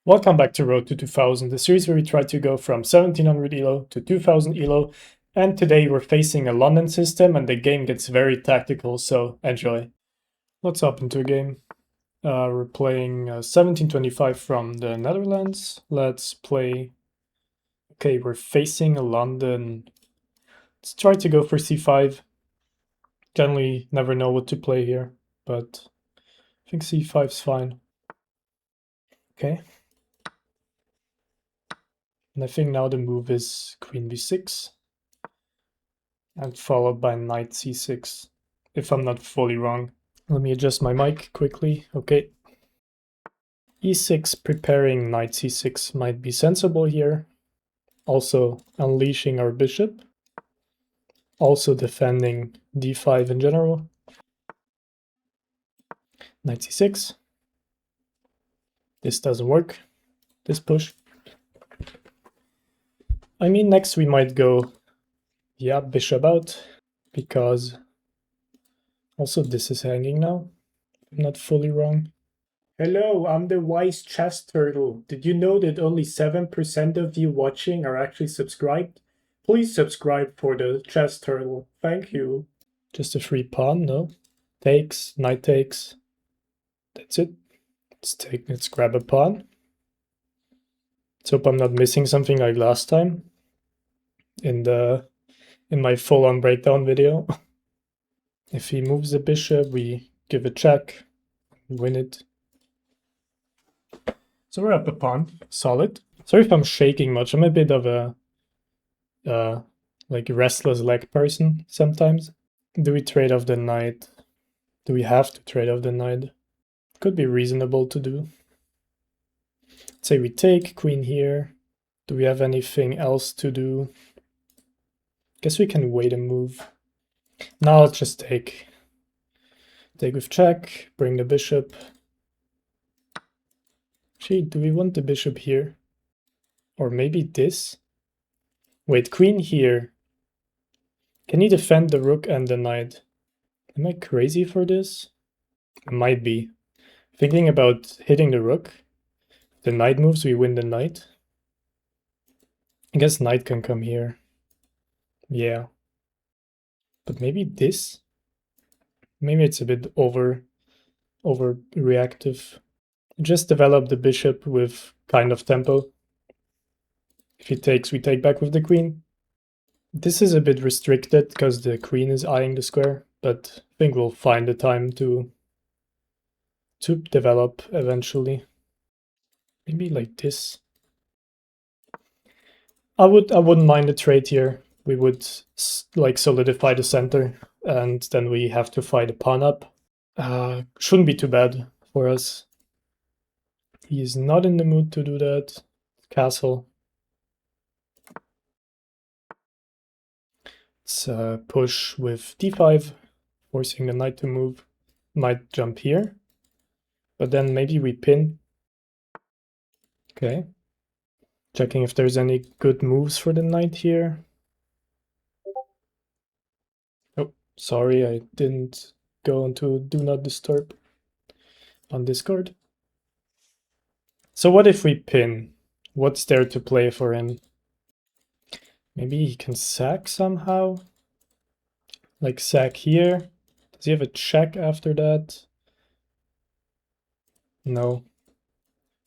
Welcome back to Road to 2000, the series where we try to go from 1700 ELO to 2000 ELO, and today we're facing a London system and the game gets very tactical, so enjoy. Let's hop into a game. We're playing 1725 from the Netherlands. Let's play... Okay, we're facing a London. Let's try to go for c5. Generally never know what to play here, but I think c5's fine. Okay. And I think now the move is queen b6 and followed by knight c6, if I'm not fully wrong. Let me adjust my mic quickly. Okay. e6 preparing knight c6 might be sensible here. Also unleashing our bishop. Also defending d5 in general. Knight c6. This doesn't work. This push. I mean, next we might go, yeah, bishop out, because also this is hanging now. I'm not fully wrong. Hello, I'm the wise chess turtle. Did you know that only 7% of you watching are actually subscribed? Please subscribe for the chess turtle. Thank you. Just a free pawn, no? Takes, knight takes. That's it. Let's grab a pawn. Let's hope I'm not missing something like last time in my full-on breakdown video. If he moves the bishop, we give a check, win it. So we're up a pawn, solid. Sorry if I'm shaking much. I'm a bit of a like restless leg person sometimes. Do we trade off the knight? Do we have to trade off the knight? Could be reasonable to do. Let's say we take queen here. Do we have anything else to do? Guess we can wait a move. Now let's just take. Take with check, bring the bishop. Actually, do we want the bishop here? Or maybe this? Wait, queen here. Can he defend the rook and the knight? Am I crazy for this? I might be. Thinking about hitting the rook. The knight moves, we win the knight. I guess knight can come here. Yeah. But maybe this? Maybe it's a bit overreactive. Just develop the bishop with kind of tempo. If he takes, we take back with the queen. This is a bit restricted because the queen is eyeing the square, but I think we'll find the time to develop eventually. Maybe like this. I wouldn't mind a trade here. We would like solidify the center, and then we have to fight a pawn up. Shouldn't be too bad for us. He is not in the mood to do that. Castle. Let's push with d5, forcing the knight to move. Might jump here, but then maybe we pin. Okay. Checking if there's any good moves for the knight here. Oh, sorry, I didn't go into do not disturb on Discord. So what if we pin? What's there to play for him? Maybe he can sack somehow? Like sack here? Does he have a check after that? No.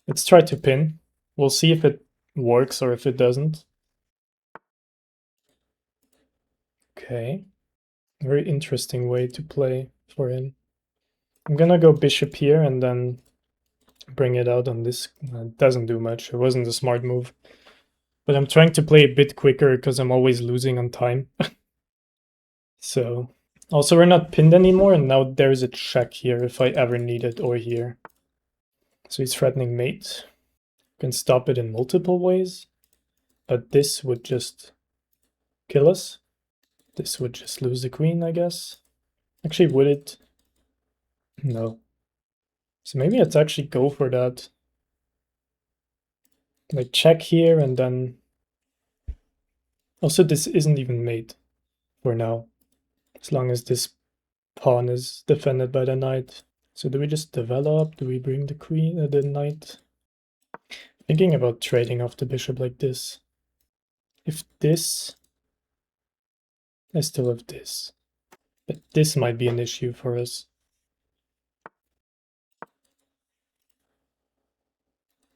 Let's try to pin. We'll see if it works or if it doesn't. Okay. Very interesting way to play for him. I'm gonna go bishop here and then bring it out on this. It doesn't do much. It wasn't a smart move. But I'm trying to play a bit quicker because I'm always losing on time. So, also we're not pinned anymore, and now there's a check here if I ever need it, or here. So he's threatening mate. Can stop it in multiple ways, but this would just kill us. This would just lose the queen, I guess. Actually, would it? No. So maybe let's actually go for that. Like check here and then... Also, this isn't even mate for now. As long as this pawn is defended by the knight. So do we just develop? Do we bring the queen, the knight? Thinking about trading off the bishop like this. If this, I still have this. But this might be an issue for us.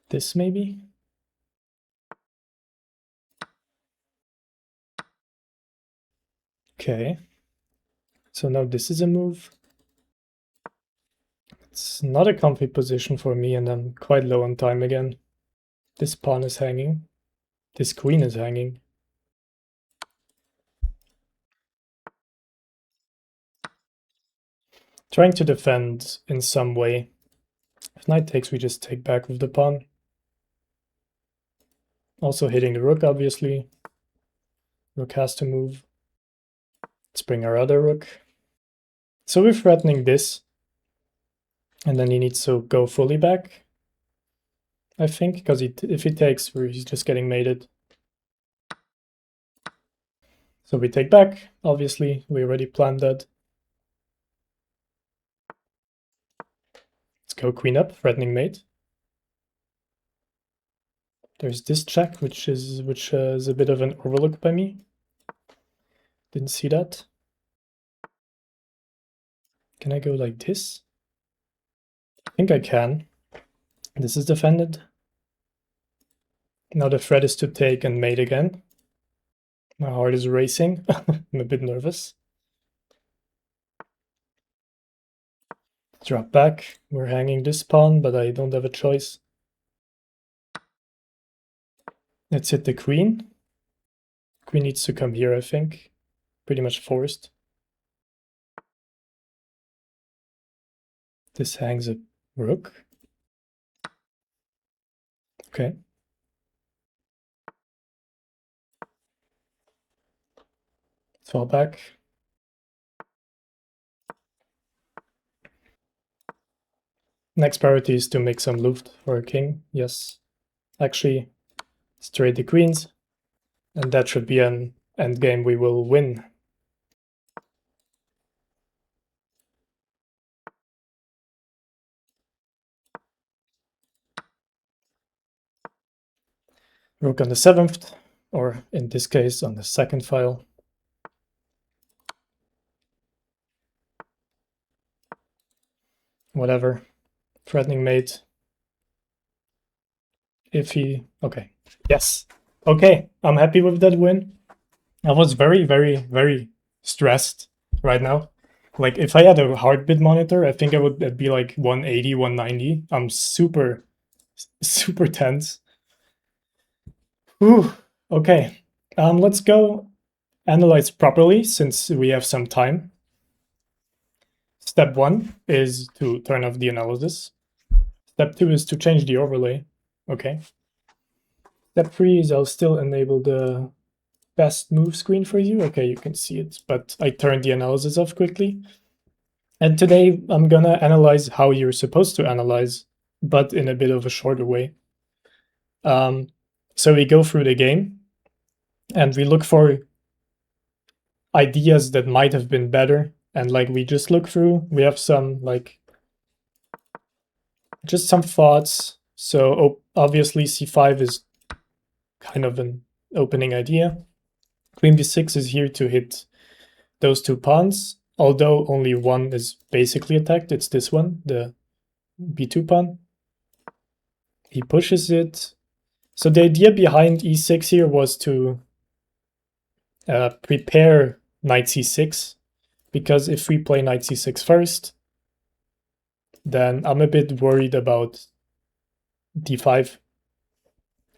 This maybe? Okay. So now this is a move. It's not a comfy position for me, and I'm quite low on time again. This pawn is hanging. This queen is hanging. Trying to defend in some way. If knight takes, we just take back with the pawn. Also hitting the rook, obviously. Rook has to move. Let's bring our other rook. So we're threatening this. And then he needs to go fully back, I think, because if he takes, he's just getting mated. So we take back, obviously. We already planned that. Let's go queen up, threatening mate. There's this check, which is a bit of an overlook by me. Didn't see that. Can I go like this? I think I can. This is defended. Now the threat is to take and mate again. My heart is racing. I'm a bit nervous. Drop back. We're hanging this pawn, but I don't have a choice. Let's hit the queen. Queen needs to come here, I think. Pretty much forced. This hangs a rook. Okay. Let's fall back. Next priority is to make some loot for a king. Yes. Actually, let's trade the queens. And that should be an endgame we will win. Rook on the 7th, or in this case on the 2nd file. Whatever. Threatening mate. If he... Okay. Yes. Okay. I'm happy with that win. I was very, very, very stressed right now. Like, if I had a heartbeat monitor, I think I would be like 180, 190. I'm super, super tense. Ooh, okay. Let's go analyze properly since we have some time. Step 1 is to turn off the analysis. Step 2 is to change the overlay. Okay. Step 3 is I'll still enable the best move screen for you. Okay, you can see it, but I turned the analysis off quickly. And today I'm gonna analyze how you're supposed to analyze, but in a bit of a shorter way. So we go through the game and we look for ideas that might have been better. And like we just look through, we have some like just some thoughts. So obviously c5 is kind of an opening idea. Queen b6 is here to hit those two pawns, although only one is basically attacked. It's this one, the b2 pawn. He pushes it. So the idea behind e6 here was to prepare knight c6, because if we play knight c6 first, then I'm a bit worried about d5,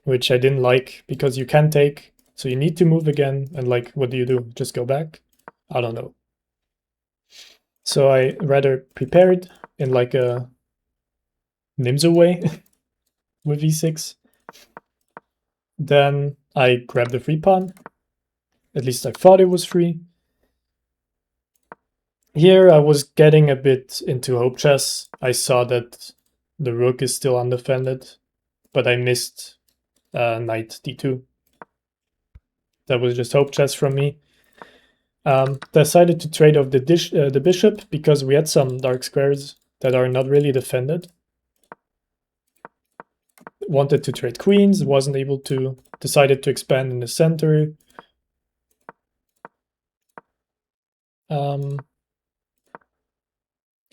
which I didn't like, because you can take, so you need to move again, and like, what do you do? Just go back? I don't know. So I rather prepared in like a nimzo way with e6. Then I grabbed the free pawn. At least I thought it was free. Here I was getting a bit into hope chess. I saw that the rook is still undefended, but I missed knight d2. That was just hope chess from me. Decided to trade off the bishop because we had some dark squares that are not really defended. wanted to trade queens, wasn't able to, decided to expand in the center.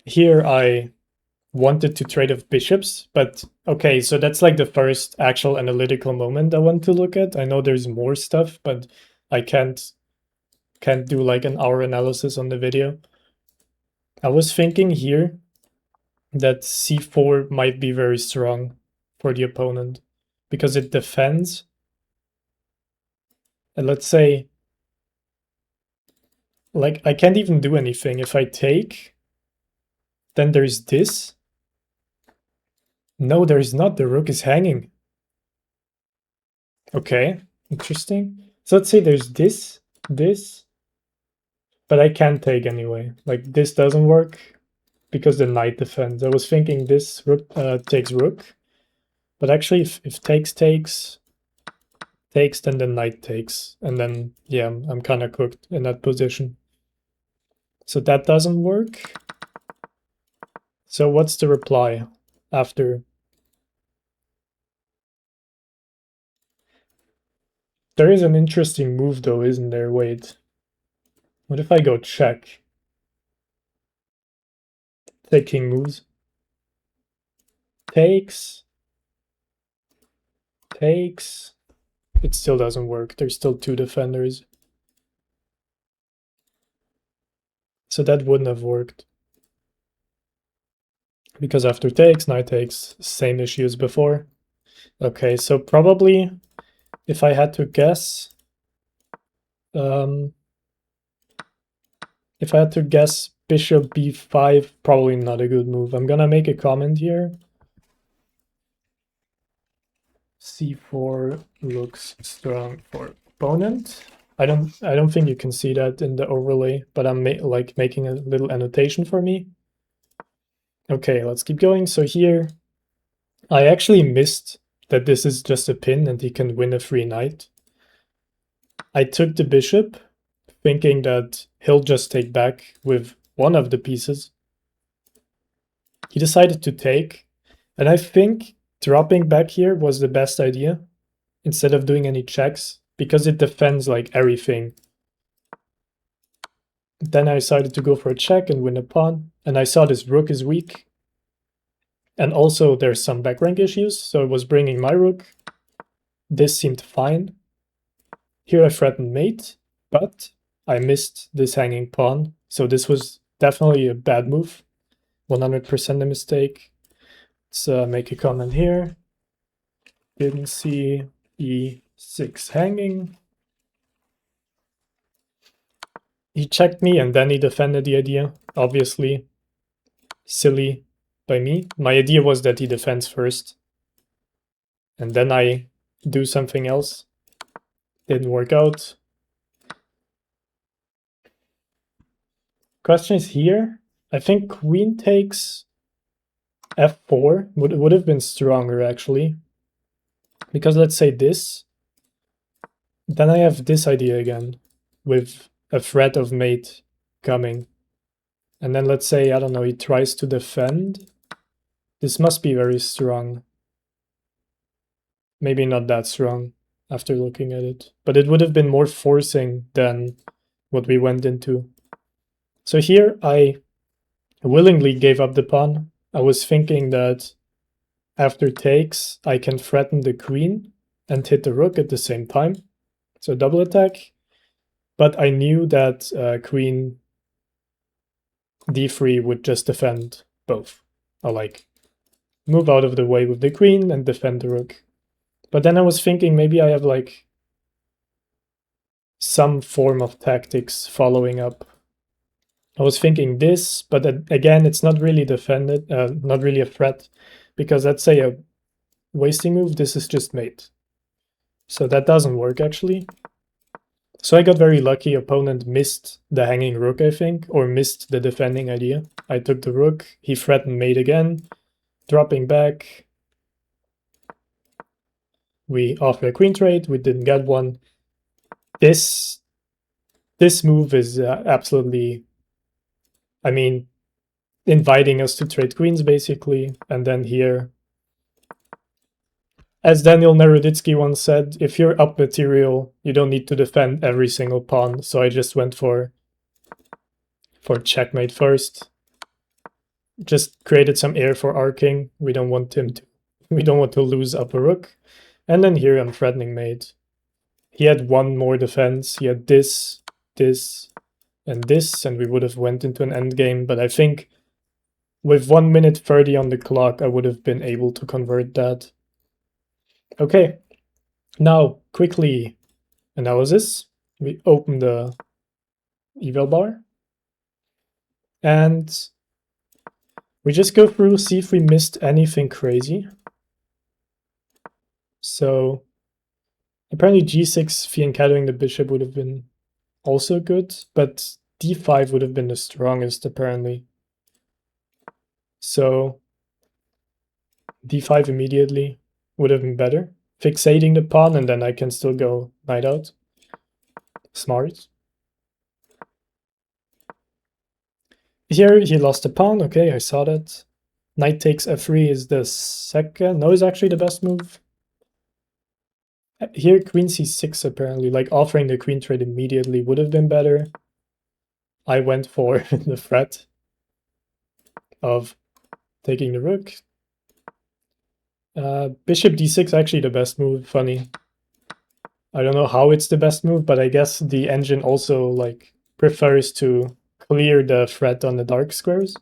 Here I wanted to trade off bishops, but okay, so that's like the first actual analytical moment I want to look at. I know there's more stuff, but I can't do like an hour analysis on the video. I was thinking here that c4 might be very strong for the opponent because it defends. And let's say, like, I can't even do anything. If I take, then there's this. No, there's not. The rook is hanging. Okay, interesting. So let's say there's this, but I can't take anyway. Like, this doesn't work because the knight defends. I was thinking this rook takes rook, but actually if takes, then the knight takes, and then, yeah, I'm kind of cooked in that position. So that doesn't work. So what's the reply after? There is an interesting move though, isn't there? Wait. What if I go check? Take king moves. Takes. Takes. It still doesn't work. There's still two defenders. So that wouldn't have worked. Because after takes, knight takes, same issue as before. Okay, so probably if I had to guess, if I had to guess, bishop b5, probably not a good move. I'm gonna make a comment here. c4 looks strong for opponent. I don't think you can see that in the overlay, but I'm like making a little annotation for me. Okay, let's keep going. So here, I actually missed that this is just a pin and he can win a free knight. I took the bishop, thinking that he'll just take back with one of the pieces. He decided to take, and I think dropping back here was the best idea instead of doing any checks, because it defends like everything. Then I decided to go for a check and win a pawn, and I saw this rook is weak. And also there's some back rank issues, so it was bringing my rook. This seemed fine. Here I threatened mate, but I missed this hanging pawn, so this was definitely a bad move. 100% a mistake. Let's make a comment here. Didn't see e6 hanging. He checked me and then he defended the idea. Obviously, silly by me. My idea was that he defends first, and then I do something else. Didn't work out. Question is here. I think queen takes f4 would have been stronger actually. Because let's say this. Then I have this idea again with a threat of mate coming. And then let's say, I don't know, he tries to defend. This must be very strong. Maybe not that strong after looking at it. But it would have been more forcing than what we went into. So here I willingly gave up the pawn. I was thinking that after takes, I can threaten the queen and hit the rook at the same time. So double attack. But I knew that queen d3 would just defend both. I'll like move out of the way with the queen and defend the rook. But then I was thinking maybe I have like some form of tactics following up. I was thinking this, but again, it's not really defended, not really a threat, because let's say a wasting move, this is just mate. So that doesn't work actually. So I got very lucky. Opponent missed the hanging rook, I think, or missed the defending idea. I took the rook, he threatened mate again, dropping back. We offer a queen trade, we didn't get one. This move is absolutely, I mean, inviting us to trade queens basically. And then here, As Daniel Naroditsky once said, if you're up material, you don't need to defend every single pawn. So I just went for checkmate first. Just created some air for our king. We don't want to lose up a rook. And then here I'm threatening mate. He had one more defense. He had this, and this, and we would have went into an endgame. But I think with 1 minute 30 on the clock, I would have been able to convert that. Okay, now quickly analysis. We open the eval bar. And we just go through, see if we missed anything crazy. So apparently g6 fianchettoing the bishop would have been also good, but d5 would have been the strongest apparently. So d5 immediately would have been better. Fixating the pawn, and then I can still go knight out. Smart. Here he lost a pawn. Okay, I saw that. Knight takes f3 is the second. No, is actually the best move. Here queen c6 apparently, like offering the queen trade immediately would have been better. I went for the threat of taking the rook. Bishop d6 actually the best move, funny. I don't know how it's the best move, but I guess the engine also like prefers to clear the threat on the dark squares.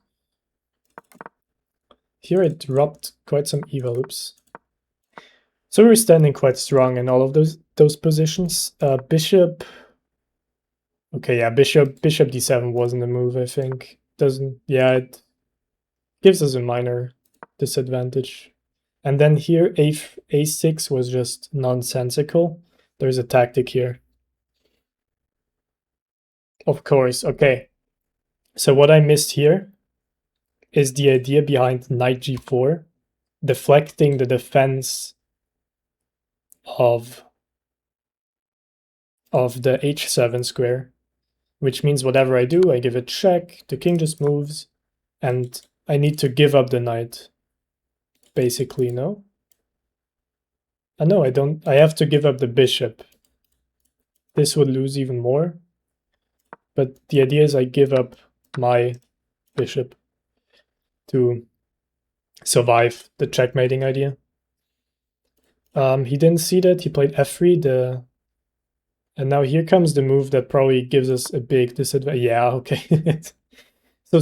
Here I dropped quite some eval, oops. So we're standing quite strong in all of those positions. Bishop. Okay, yeah, bishop d7 wasn't a move, I think. It gives us a minor disadvantage. And then here a6 was just nonsensical. There's a tactic here. Of course, okay. So what I missed here is the idea behind knight g4, deflecting the defense of the h7 square, which means whatever I do, I give it check, the king just moves, and I need to give up the knight, basically, no? No, I don't. I have to give up the bishop. This would lose even more, but the idea is I give up my bishop to survive the checkmating idea. He didn't see that. He played f3, and now here comes the move that probably gives us a big disadvantage. Yeah, okay. So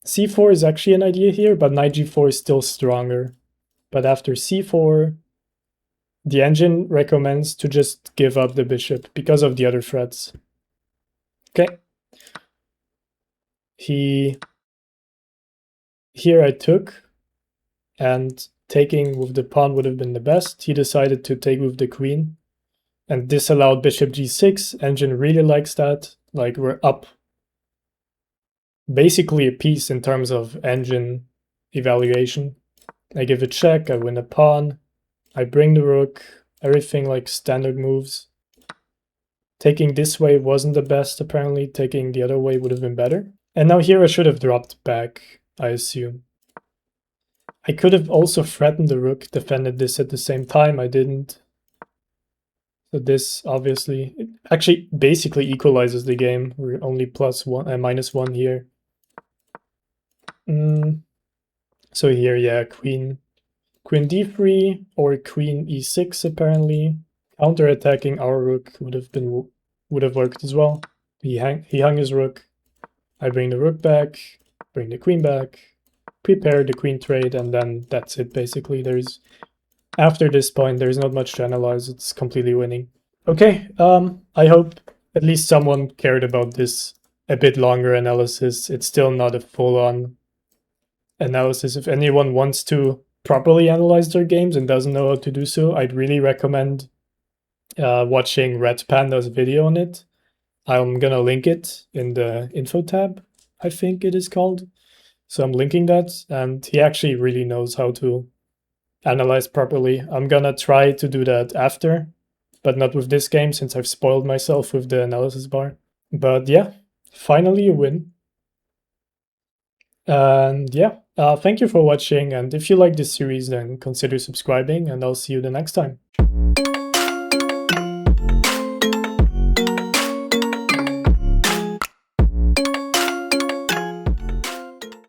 c4 is actually an idea here, but knight g4 is still stronger. But after c4, the engine recommends to just give up the bishop because of the other threats. Okay. Here I took, and taking with the pawn would have been the best. He decided to take with the queen and disallowed bishop g6. Engine really likes that. Like, we're up basically a piece in terms of engine evaluation. I give a check, I win a pawn, I bring the rook, everything like standard moves. Taking this way wasn't the best, apparently. Taking the other way would have been better. And now here I should have dropped back, I assume. I could have also threatened the rook, defended this at the same time. I didn't. So this obviously it actually basically equalizes the game. We're only -1 here. So here, yeah, queen d3 or queen e6 apparently. Counter-attacking our rook would have worked as well. He hung his rook. I bring the rook back, bring the queen back, prepare the queen trade, and then that's it basically. After this point, there's not much to analyze. It's completely winning. Okay, I hope at least someone cared about this a bit longer analysis. It's still not a full-on analysis. If anyone wants to properly analyze their games and doesn't know how to do so, I'd really recommend watching RedPanda's video on it. I'm gonna link it in the info tab, I think it is called. So I'm linking that, and he actually really knows how to analyze properly. I'm gonna try to do that after, but not with this game since I've spoiled myself with the analysis bar. But yeah, finally a win. And yeah, thank you for watching. And if you like this series, then consider subscribing, and I'll see you the next time.